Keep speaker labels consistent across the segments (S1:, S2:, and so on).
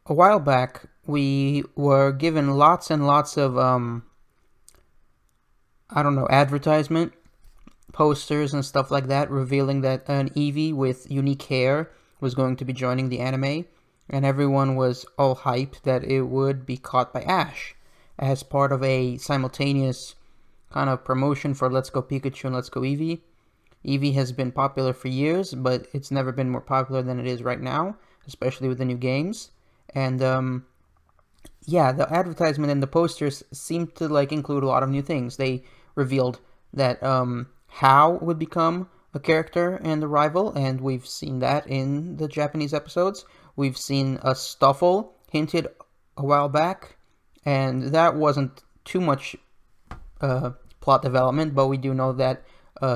S1: a while back, we were given lots and lots of, advertisement posters and stuff like that, revealing that an Eevee with unique hair was going to be joining the anime, and everyone was all hyped that it would be caught by Ash as part of a simultaneous kind of promotion for Let's Go Pikachu and Let's Go Eevee. Eevee has been popular for years, but it's never been more popular than it is right now, especially with the new games. And the advertisement and the posters seemed to include a lot of new things. They revealed that How would become a character and a rival, and we've seen that in the Japanese episodes. We've seen a Stuffle hinted a while back, and that wasn't too much plot development, but we do know that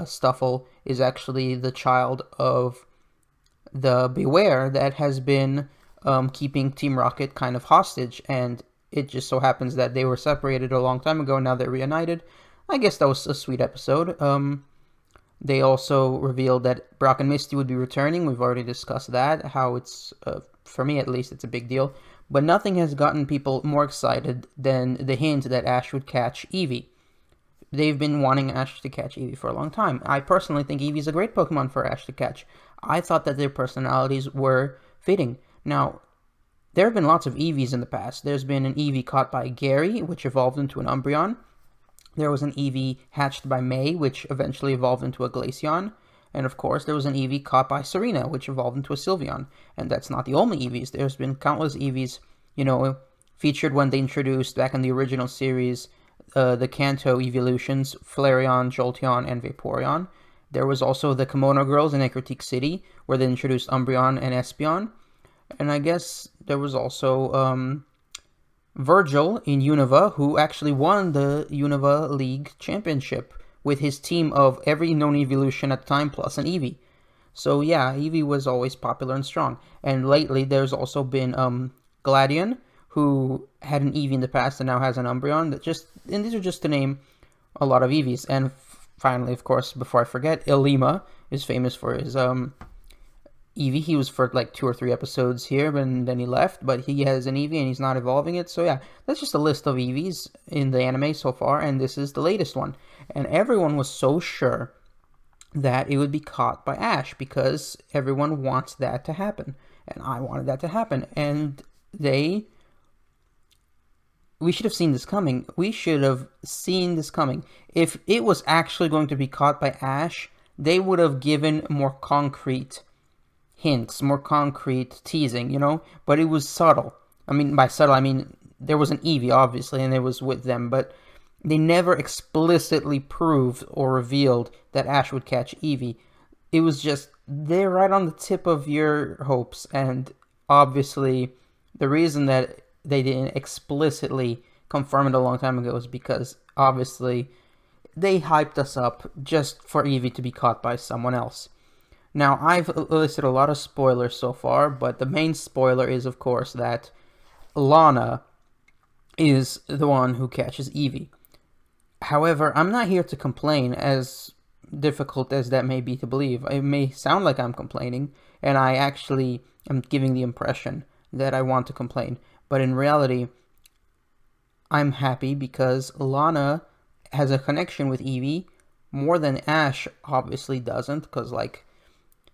S1: Stuffle is actually the child of the Beware that has been keeping Team Rocket kind of hostage, and it just so happens that they were separated a long time ago, and now they're reunited. I guess that was a sweet episode. They also revealed that Brock and Misty would be returning. We've already discussed that, how it's, for me at least, it's a big deal. But nothing has gotten people more excited than the hint that Ash would catch Eevee. They've been wanting Ash to catch Eevee for a long time. I personally think Eevee's a great Pokemon for Ash to catch. I thought that their personalities were fitting. Now, there have been lots of Eevees in the past. There's been an Eevee caught by Gary, which evolved into an Umbreon. There was an Eevee hatched by May, which eventually evolved into a Glaceon. And of course, there was an Eevee caught by Serena, which evolved into a Sylveon. And that's not the only Eevees. There's been countless Eevees, featured when they introduced, back in the original series, the Kanto evolutions, Flareon, Jolteon, and Vaporeon. There was also the Kimono Girls in Ecruteak City, where they introduced Umbreon and Espeon. And I guess there was also Virgil in Unova, who actually won the Unova League Championship with his team of every known evolution at the time, plus an Eevee. So yeah, Eevee was always popular and strong. And lately, there's also been Gladion, who had an Eevee in the past and now has an Umbreon. And these are just to name a lot of Eevees. And finally, of course, before I forget, Ilima is famous for his Eevee. He was for 2 or 3 episodes here, and then he left, but he has an Eevee and he's not evolving it. So yeah, that's just a list of Eevees in the anime so far, and this is the latest one. And everyone was so sure that it would be caught by Ash, because everyone wants that to happen. And I wanted that to happen. And we should have seen this coming. We should have seen this coming. If it was actually going to be caught by Ash, they would have given more concrete hints, more concrete teasing, but it was subtle. I mean, by subtle, I mean there was an Eevee, obviously, and it was with them, but they never explicitly proved or revealed that Ash would catch Eevee. It was just, they're right on the tip of your hopes, and obviously the reason that they didn't explicitly confirm it a long time ago is because, obviously, they hyped us up just for Eevee to be caught by someone else. Now, I've listed a lot of spoilers so far, but the main spoiler is, of course, that Lana is the one who catches Eevee. However, I'm not here to complain, as difficult as that may be to believe. It may sound like I'm complaining, and I actually am giving the impression that I want to complain. But in reality, I'm happy because Lana has a connection with Eevee more than Ash obviously doesn't, because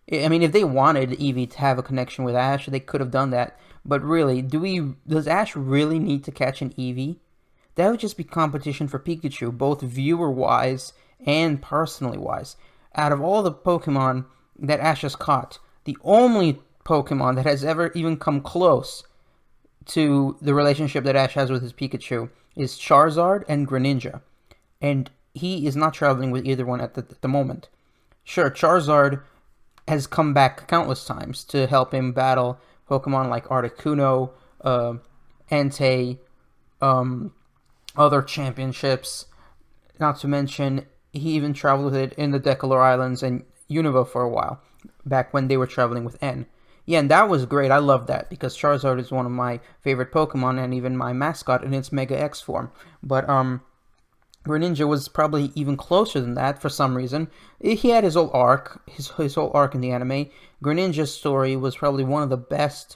S1: if they wanted Eevee to have a connection with Ash, they could have done that. But really, does Ash really need to catch an Eevee? That would just be competition for Pikachu, both viewer-wise and personally-wise. Out of all the Pokemon that Ash has caught, the only Pokemon that has ever even come close to the relationship that Ash has with his Pikachu is Charizard and Greninja. And he is not traveling with either one at the moment. Sure, Charizard has come back countless times to help him battle Pokemon like Articuno, Entei, other championships. Not to mention, he even traveled with it in the Decolor Islands and Unova for a while, back when they were traveling with N. Yeah, and that was great. I love that, because Charizard is one of my favorite Pokemon, and even my mascot in its Mega X form. But, Greninja was probably even closer than that for some reason. He had his whole arc, his whole arc in the anime. Greninja's story was probably one of the best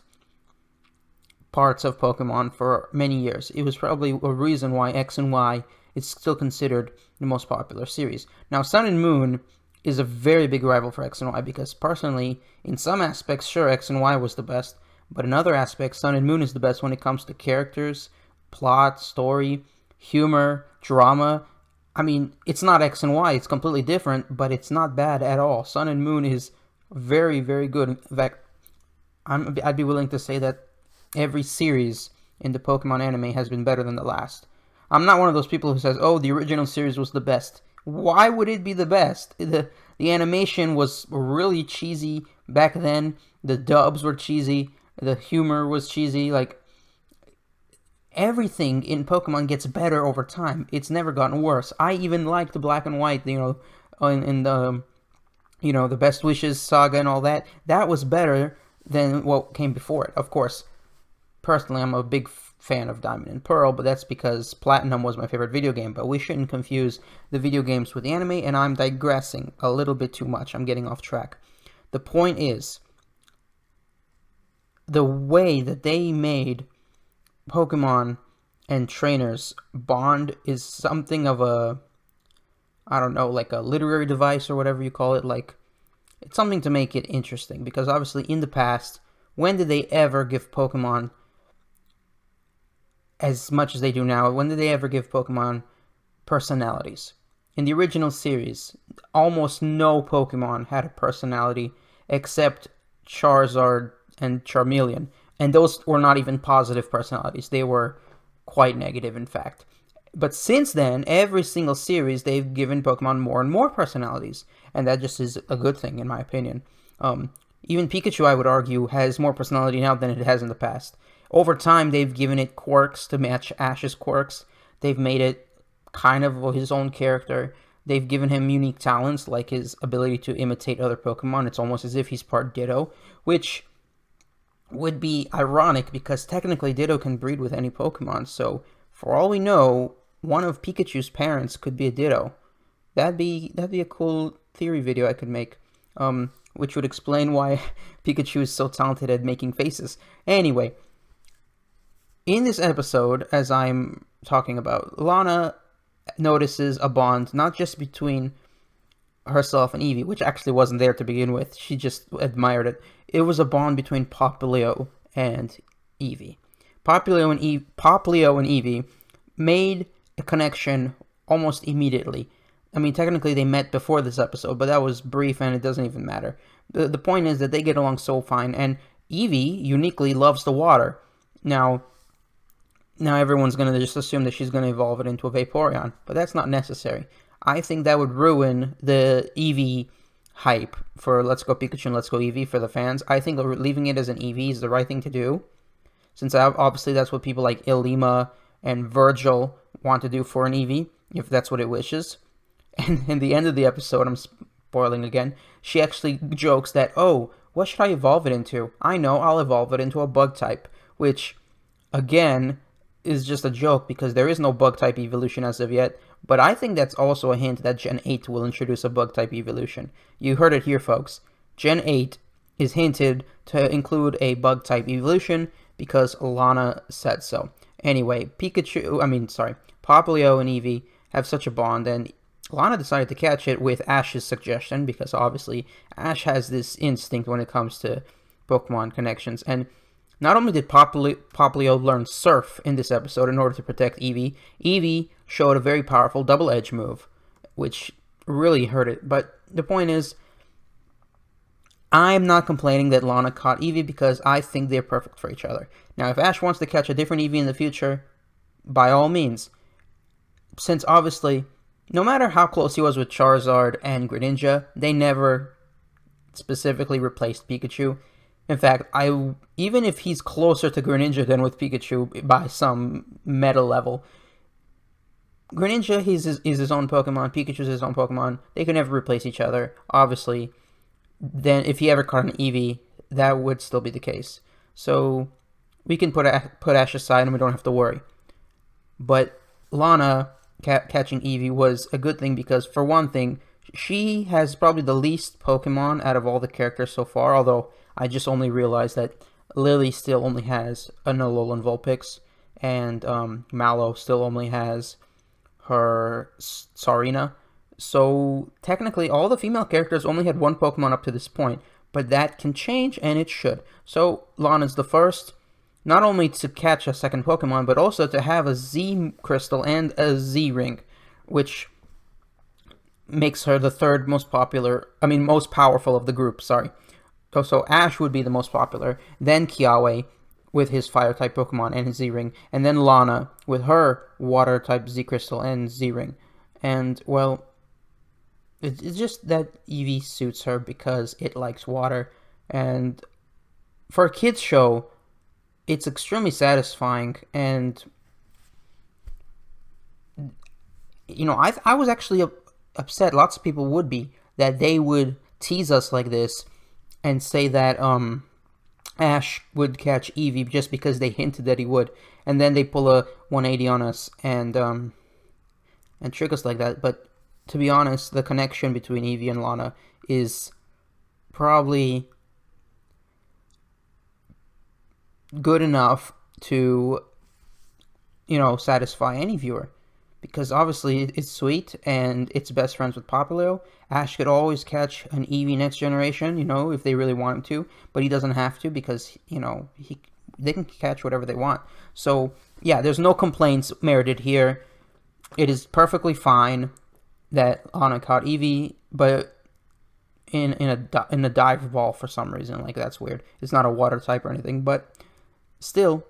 S1: parts of Pokemon for many years. It was probably a reason why X and Y is still considered the most popular series. Now, Sun and Moon is a very big rival for X and Y because personally, in some aspects, sure, X and Y was the best, but in other aspects, Sun and Moon is the best when it comes to characters, plot, story, humor, drama. I mean, it's not X and Y, it's completely different, but it's not bad at all. Sun and Moon is very, very good. In fact, I'd be willing to say that every series in the Pokemon anime has been better than the last. I'm not one of those people who says, oh, the original series was the best. Why would it be the best? The animation was really cheesy back then. The dubs were cheesy. The humor was cheesy. Like, everything in Pokemon gets better over time. It's never gotten worse. I even liked the Black and White, in the, the Best Wishes saga and all that. That was better than what came before it. Of course, personally, I'm a big fan of Diamond and Pearl, but that's because Platinum was my favorite video game. But we shouldn't confuse the video games with the anime, and I'm digressing a little bit too much. I'm getting off track. The point is, the way that they made Pokemon and trainers bond is something of a, I don't know, like a literary device or whatever you call it. Like, it's something to make it interesting, because obviously in the past, when did they ever give Pokemon as much as they do now? When did they ever give Pokemon personalities? In the original series, almost no Pokemon had a personality except Charizard and Charmeleon. And those were not even positive personalities. They were quite negative, in fact. But since then, every single series, they've given Pokemon more and more personalities. And that just is a good thing, in my opinion. Even Pikachu, I would argue, has more personality now than it has in the past. Over time, they've given it quirks to match Ash's quirks. They've made it kind of his own character. They've given him unique talents, like his ability to imitate other Pokemon. It's almost as if he's part Ditto, which would be ironic because technically Ditto can breed with any Pokemon. So, for all we know, one of Pikachu's parents could be a Ditto. That'd be a cool theory video I could make, which would explain why Pikachu is so talented at making faces. Anyway, in this episode, as I'm talking about, Lana notices a bond not just between herself and Eevee, which actually wasn't there to begin with. She just admired it. It was a bond between Popplio and Eevee. Popplio and Eevee made a connection almost immediately. I mean, technically they met before this episode, but that was brief and it doesn't even matter. The point is that they get along so fine, and Eevee uniquely loves the water. Now everyone's going to just assume that she's going to evolve it into a Vaporeon, but that's not necessary. I think that would ruin the Eevee hype for Let's Go Pikachu and Let's Go Eevee for the fans. I think leaving it as an Eevee is the right thing to do, since obviously that's what people like Ilima and Virgil want to do for an Eevee, if that's what it wishes. And in the end of the episode, I'm spoiling again, she actually jokes that, oh, what should I evolve it into? I know, I'll evolve it into a bug type, which, again, is just a joke because there is no bug type evolution as of yet, but I think that's also a hint that Gen 8 will introduce a bug type evolution. You heard it here, folks. Gen 8 is hinted to include a bug type evolution because Lana said so. Anyway, Popplio and Eevee have such a bond, and Lana decided to catch it with Ash's suggestion because obviously Ash has this instinct when it comes to Pokemon connections. And not only did Popplio learn Surf in this episode in order to protect Eevee, Eevee showed a very powerful Double Edge move, which really hurt it. But the point is, I'm not complaining that Lana caught Eevee because I think they're perfect for each other. Now, if Ash wants to catch a different Eevee in the future, by all means. Since obviously, no matter how close he was with Charizard and Greninja, they never specifically replaced Pikachu. In fact, even if he's closer to Greninja than with Pikachu by some meta level, Greninja is his own Pokemon, Pikachu's his own Pokemon. They can never replace each other. Obviously, then if he ever caught an Eevee, that would still be the case. So we can put Ash aside and we don't have to worry. But Lana catching Eevee was a good thing because, for one thing, she has probably the least Pokemon out of all the characters so far, although I just only realized that Lily still only has a Alolan Vulpix, and Mallow still only has her Sarina. So technically, all the female characters only had one Pokemon up to this point, but that can change, and it should. So Lana's the first, not only to catch a second Pokemon, but also to have a Z Crystal and a Z Ring, which makes her the third most popular, most powerful of the group, sorry. So Ash would be the most popular, then Kiawe with his Fire-type Pokemon and his Z-Ring, and then Lana with her Water-type Z-Crystal and Z-Ring. And, well, it's just that Eevee suits her because it likes water, and for a kid's show, it's extremely satisfying, and, I was actually upset, lots of people would be, that they would tease us like this and say that Ash would catch Eevee just because they hinted that he would, and then they pull a 180 on us and trick us like that. But to be honest, the connection between Eevee and Lana is probably good enough to, satisfy any viewer. Because obviously it's sweet and it's best friends with Popplio. Ash could always catch an Eevee next generation, if they really want him to, but he doesn't have to because, they can catch whatever they want. So, yeah, there's no complaints merited here. It is perfectly fine that Lana caught Eevee, but in a dive ball for some reason. Like, that's weird. It's not a water type or anything, but still,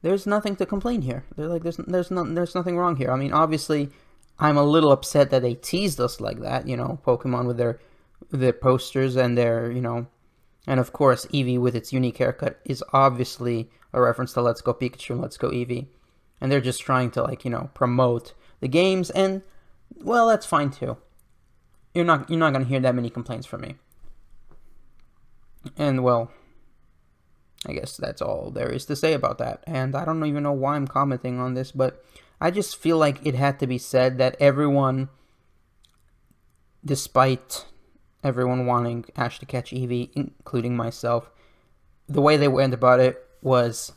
S1: there's nothing to complain here. There's nothing wrong here. Obviously, I'm a little upset that they teased us like that. Pokemon with their posters and their and of course Eevee with its unique haircut is obviously a reference to Let's Go Pikachu and Let's Go Eevee, and they're just trying to promote the games, and well, that's fine too. You're not gonna hear that many complaints from me, and well, I guess that's all there is to say about that. And I don't even know why I'm commenting on this, but I just feel like it had to be said that everyone, despite everyone wanting Ash to catch Eevee, including myself, the way they went about it was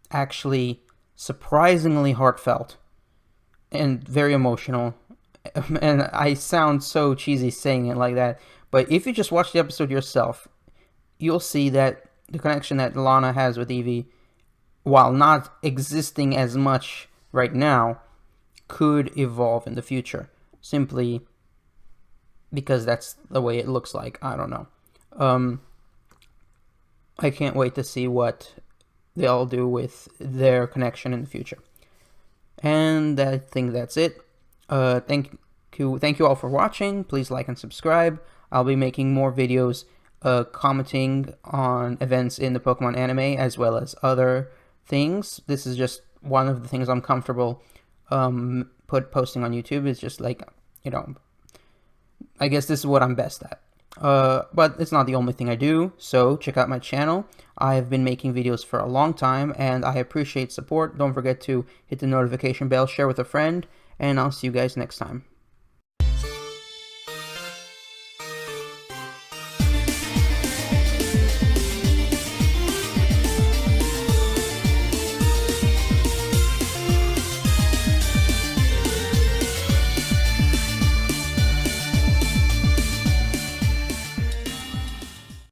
S1: actually surprisingly heartfelt and very emotional. And I sound so cheesy saying it like that, but if you just watch the episode yourself, you'll see that the connection that Lana has with Eevee, while not existing as much right now, could evolve in the future. Simply because that's the way it looks like. I don't know. I can't wait to see what they'll do with their connection in the future. And I think that's it. Thank you all for watching. Please like and subscribe. I'll be making more videos commenting on events in the Pokemon anime as well as other things. This is just one of the things I'm comfortable posting on YouTube. It's just like, I guess this is what I'm best at. But it's not the only thing I do, so check out my channel. I have been making videos for a long time, and I appreciate support. Don't forget to hit the notification bell, share with a friend, and I'll see you guys next time.